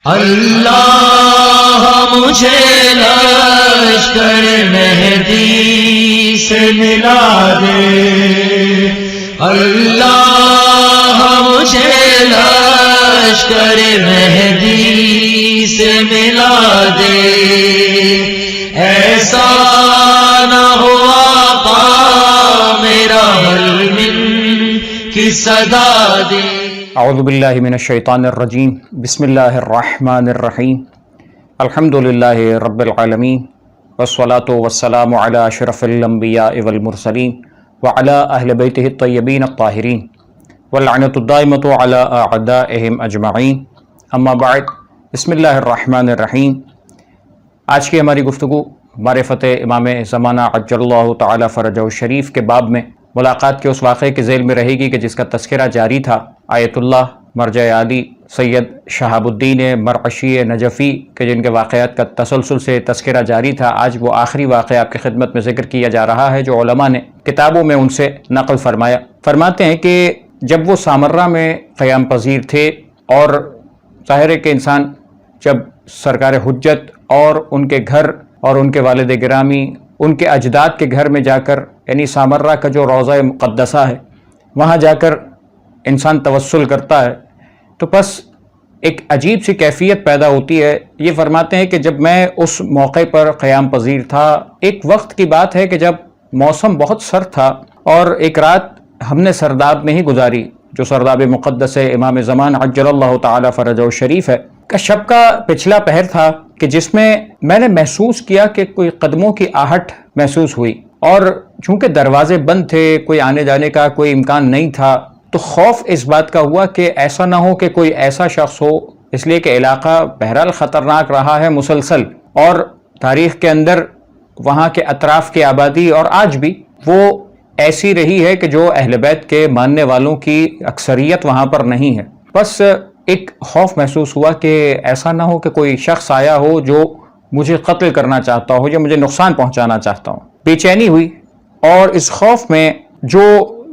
اللہ مجھے لشکر مہدی سے ملا دے، اللہ مجھے لشکر مہدی سے ملا دے، ایسا نہ ہو آقا میرا حلم کی صدا دے۔ اعوذ باللہ من الشیطان الرجیم، بسم اللہ الرحمن الرحیم، الحمدللہ رب العالمین، والصلاة والسلام علی اشرف الانبیاء والمرسلین وعلی اہل بیتہ الطیبین الطاہرین واللعنۃ الدائمۃ علی اعدائہم اجمعین، اما بعد، بسم اللہ الرحمن الرحیم۔ آج کی ہماری گفتگو معرفت امام زمانہ عجل اللہ تعالی فرجہ الشریف کے باب میں ملاقات کے اس واقعے کے ذیل میں رہے گی کہ جس کا تذکرہ جاری تھا۔ آیت اللہ مرجع عالی سید شہاب الدین مرعشی نجفی کے جن کے واقعات کا تسلسل سے تذکرہ جاری تھا، آج وہ آخری واقعہ آپ کی خدمت میں ذکر کیا جا رہا ہے جو علماء نے کتابوں میں ان سے نقل فرمایا۔ فرماتے ہیں کہ جب وہ سامرہ میں قیام پذیر تھے، اور ظاہر ہے کہ انسان جب سرکار حجت اور ان کے گھر اور ان کے والد گرامی ان کے اجداد کے گھر میں جا کر، یعنی سامرہ کا جو روضہ مقدسہ ہے، وہاں جا کر انسان توسل کرتا ہے تو بس ایک عجیب سی کیفیت پیدا ہوتی ہے۔ یہ فرماتے ہیں کہ جب میں اس موقع پر قیام پذیر تھا، ایک وقت کی بات ہے کہ جب موسم بہت سرد تھا، اور ایک رات ہم نے سرداب میں ہی گزاری، جو سرداب مقدس امام زمان عجل اللہ تعالی فرجہ الشریف ہے کا شب کا پچھلا پہر تھا، کہ جس میں نے محسوس کیا کہ کوئی قدموں کی آہٹ محسوس ہوئی، اور چونکہ دروازے بند تھے، کوئی آنے جانے کا کوئی امکان نہیں تھا، تو خوف اس بات کا ہوا کہ ایسا نہ ہو کہ کوئی ایسا شخص ہو، اس لیے کہ علاقہ بہرحال خطرناک رہا ہے مسلسل، اور تاریخ کے اندر وہاں کے اطراف کی آبادی اور آج بھی وہ ایسی رہی ہے کہ جو اہل بیت کے ماننے والوں کی اکثریت وہاں پر نہیں ہے۔ بس ایک خوف محسوس ہوا کہ ایسا نہ ہو کہ کوئی شخص آیا ہو جو مجھے قتل کرنا چاہتا ہو یا مجھے نقصان پہنچانا چاہتا ہو۔ بے چینی ہوئی، اور اس خوف میں جو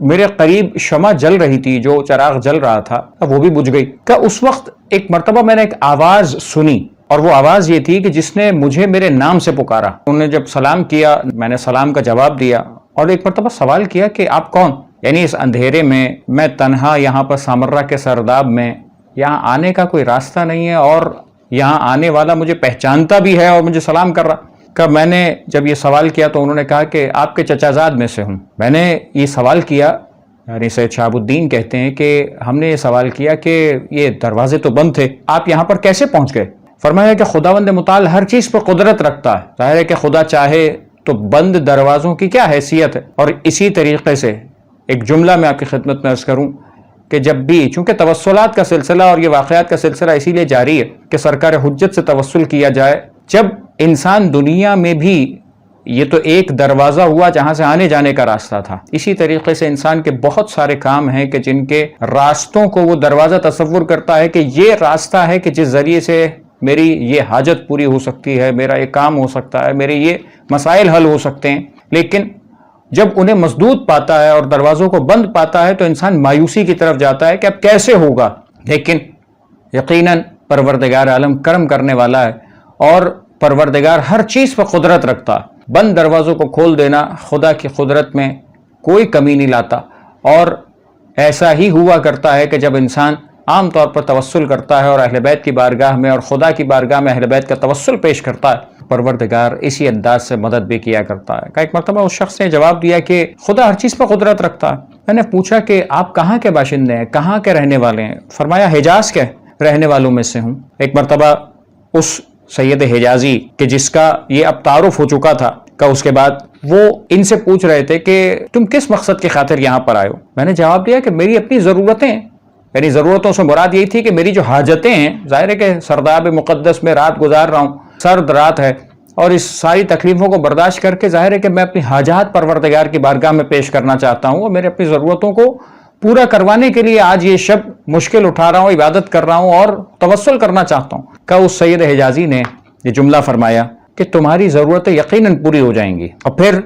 میرے قریب شمع جل رہی تھی، جو چراغ جل رہا تھا، وہ بھی بجھ گئی۔ کہ اس وقت ایک مرتبہ میں نے ایک آواز سنی، اور وہ آواز یہ تھی کہ جس نے مجھے میرے نام سے پکارا۔ انہوں نے جب سلام کیا، میں نے سلام کا جواب دیا، اور ایک مرتبہ سوال کیا کہ آپ کون؟ یعنی اس اندھیرے میں تنہا یہاں پر سامرہ کے سرداب میں، یہاں آنے کا کوئی راستہ نہیں ہے، اور یہاں آنے والا مجھے پہچانتا بھی ہے اور مجھے سلام کر رہا۔ کہ میں نے جب یہ سوال کیا تو انہوں نے کہا کہ آپ کے چچا زاد میں سے ہوں۔ میں نے یہ سوال کیا، یعنی سید شہاب الدین کہتے ہیں کہ ہم نے یہ سوال کیا کہ یہ دروازے تو بند تھے، آپ یہاں پر کیسے پہنچ گئے؟ فرمایا کہ خداوند متعال ہر چیز پر قدرت رکھتا ہے، ظاہر ہے کہ خدا چاہے تو بند دروازوں کی کیا حیثیت ہے۔ اور اسی طریقے سے ایک جملہ میں آپ کی خدمت میں عرض کروں کہ جب بھی، چونکہ توسلات کا سلسلہ اور یہ واقعات کا سلسلہ اسی لیے جاری ہے کہ سرکار حجت سے توسل کیا جائے، جب انسان دنیا میں بھی، یہ تو ایک دروازہ ہوا جہاں سے آنے جانے کا راستہ تھا، اسی طریقے سے انسان کے بہت سارے کام ہیں کہ جن کے راستوں کو وہ دروازہ تصور کرتا ہے کہ یہ راستہ ہے کہ جس ذریعے سے میری یہ حاجت پوری ہو سکتی ہے، میرا یہ کام ہو سکتا ہے، میرے یہ مسائل حل ہو سکتے ہیں۔ لیکن جب انہیں مسدود پاتا ہے اور دروازوں کو بند پاتا ہے تو انسان مایوسی کی طرف جاتا ہے کہ اب کیسے ہوگا۔ لیکن یقیناً پروردگار عالم کرم کرنے والا ہے، اور پروردگار ہر چیز پر قدرت رکھتا ہے۔ بند دروازوں کو کھول دینا خدا کی قدرت میں کوئی کمی نہیں لاتا، اور ایسا ہی ہوا کرتا ہے کہ جب انسان عام طور پر توسل کرتا ہے اور اہل بیت کی بارگاہ میں اور خدا کی بارگاہ میں اہل بیت کا توسل پیش کرتا ہے، پروردگار اسی انداز سے مدد بھی کیا کرتا ہے۔ کہ ایک مرتبہ اس شخص نے جواب دیا کہ خدا ہر چیز پر قدرت رکھتا ہے۔ میں نے پوچھا کہ آپ کہاں کے باشندے ہیں، کہاں کے رہنے والے ہیں؟ فرمایا حجاز کے رہنے والوں میں سے ہوں۔ ایک مرتبہ اس سید حجازی کہ جس کا یہ اب تعارف ہو چکا تھا، کہ اس کے بعد وہ ان سے پوچھ رہے تھے کہ تم کس مقصد کی خاطر یہاں پر آئے ہو؟ میں نے جواب دیا کہ میری اپنی ضرورتیں، یعنی ضرورتوں سے مراد یہی تھی کہ میری جو حاجتیں ہیں، ظاہر ہے کہ سرداب مقدس میں رات گزار رہا ہوں، سرد رات ہے، اور اس ساری تکلیفوں کو برداشت کر کے ظاہر ہے کہ میں اپنی حاجات پروردگار کی بارگاہ میں پیش کرنا چاہتا ہوں، اور میرے اپنی ضرورتوں کو پورا کروانے کے لیے آج یہ شب مشکل اٹھا رہا ہوں، عبادت کر رہا ہوں اور توسل کرنا چاہتا ہوں۔ کہ اس سید حجازی نے یہ جملہ فرمایا کہ تمہاری ضرورتیں یقیناً پوری ہو جائیں گی۔ اور پھر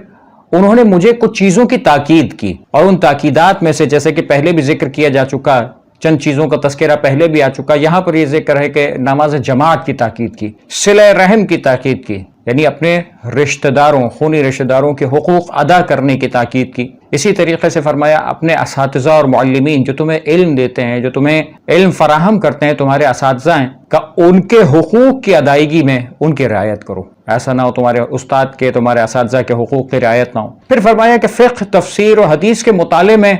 انہوں نے مجھے کچھ چیزوں کی تاکید کی، اور ان تاکیدات میں سے جیسے کہ پہلے بھی ذکر کیا جا چکا ہے چند چیزوں کا تذکرہ پہلے بھی آ چکا. یہاں پر یہ ذکر ہے کہ نماز جماعت کی تاکید کی، صلہ رحم کی تاکید کی، یعنی اپنے رشتہ داروں، خونی رشتہ داروں کے حقوق ادا کرنے کی تاکید کی. اسی طریقے سے فرمایا اپنے اساتذہ اور معلمین جو تمہیں علم دیتے ہیں، جو تمہیں علم فراہم کرتے ہیں، تمہارے اساتذہ ہیں، کہ ان کے حقوق کی ادائیگی میں ان کی رعایت کرو. ایسا نہ ہو تمہارے استاد کے، تمہارے اساتذہ کے حقوق کی رعایت نہ ہو. پھر فرمایا کہ فقہ، تفسیر اور حدیث کے مطالعے میں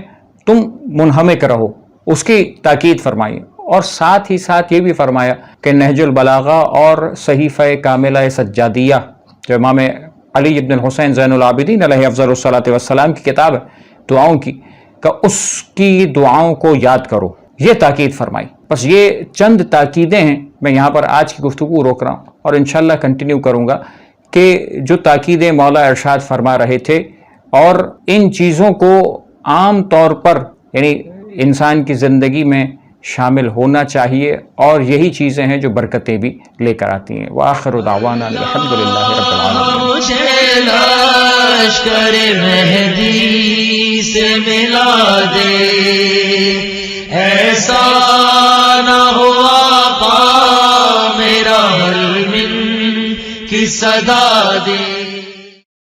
تم منہمک رہو، اس کی تاکید فرمائی. اور ساتھ ہی ساتھ یہ بھی فرمایا کہ نہج البلاغہ اور صحیفہ کاملہ سجادیہ جو امام علی ابن الحسین زین العابدین علیہ افضل الصلاۃ والسلام کی کتاب ہے دعاؤں کی، کہ اس کی دعاؤں کو یاد کرو، یہ تاکید فرمائی. بس یہ چند تاکیدیں ہیں. میں یہاں پر آج کی گفتگو روک رہا ہوں اور انشاءاللہ کنٹینیو کروں گا کہ جو تاکیدیں مولا ارشاد فرما رہے تھے، اور ان چیزوں کو عام طور پر یعنی انسان کی زندگی میں شامل ہونا چاہیے، اور یہی چیزیں ہیں جو برکتیں بھی لے کر آتی ہیں. وآخر دعوانا الحمدللہ رب العالمین. مجھے لشکر مہدی سے ملا دے، ایسا نہ ہو آقا میرا حل من کی صدا دے.